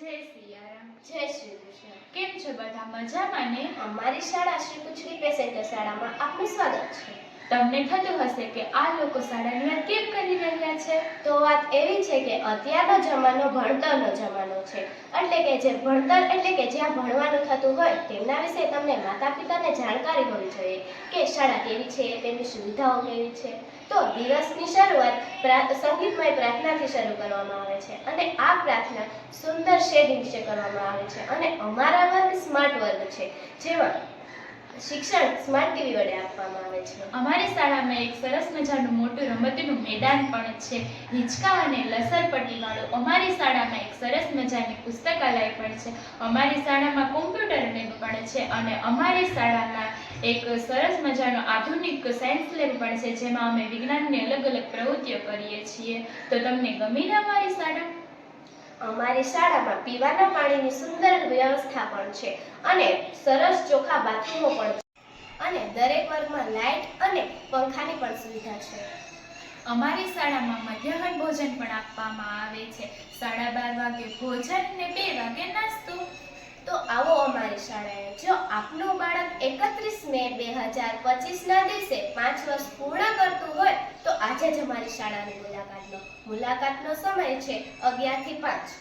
જય સિયારામ. જય શ્રી કૃષ્ણ. કેમ છો બધા? મજામાં ને? અમારી શાળા શ્રી કુચરી પેસેન્ટર શાળામાં આપનું સ્વાગત છે. તમને થતું હશે કે આ લોકો શાળાની વાત કેમ કરી રહ્યા છે? તો વાત એવી છે કે અત્યારનો જમાનો ભણતરનો જમાનો છે. એટલે કે જે ભણતર એટલે કે જ્યાં ભણવાનું થતું હોય તેમના વિશે તમને માતા પિતાને જાણકારી હોવી જોઈએ કે શાળા કેવી છે, તેમની સુવિધાઓ કેવી છે. તો દિવસની શરૂઆત સંગીતમય પ્રાર્થનાથી શરૂ કરવામાં આવે છે અને આ પ્રાર્થના સુંદર શેડિંગ વિશે કરવામાં આવે છે અને અમારા વર્ગ સ્માર્ટ વર્ગ છે, જેમાં શિક્ષણ સ્માર્ટ ટીવી વડે આપવામાં આવે છે. અમારી શાળામાં એક સરસ મજાનું મોટું રમતનું મેદાન પણ છે, હિંચકા અને લસરપટ્ટી વાળું. અમારી શાળામાં એક સરસ મજાની પુસ્તકાલય પણ છે. અમારી શાળામાં કોમ્પ્યુટર લેબ પણ છે અને અમારી શાળામાં એક સરસ મજાનો આધુનિક સાયન્સ લેબ પણ છે, જેમાં અમે વિજ્ઞાનની અલગ અલગ પ્રવૃત્તિઓ કરીએ છીએ. તો તમને ગમીને અમારી શાળા? અમારી શાળામાં પીવાના પાણીની સુંદર વ્યવસ્થા પણ છે અને સરસ ચોખ્ખા બાથરૂમો પણ છે અને દરેક વર્ગમાં લાઇટ અને પંખાની પણ સુવિધા છે. અમારી શાળામાં મધ્યાહન ભોજન પણ આપવામાં આવે છે. 12:30 વાગે ભોજન ને 2 વાગે નાસ્તો. તો આવો અમારી શાળાએ. જો આપનું બાળક 31 મે 2025 ના દિવસે 5 વર્ષ પૂર્ણ કરતું હોય તો આજે જ અમારી શાળાની મુલાકાતનો સમય છે 11 થી 5.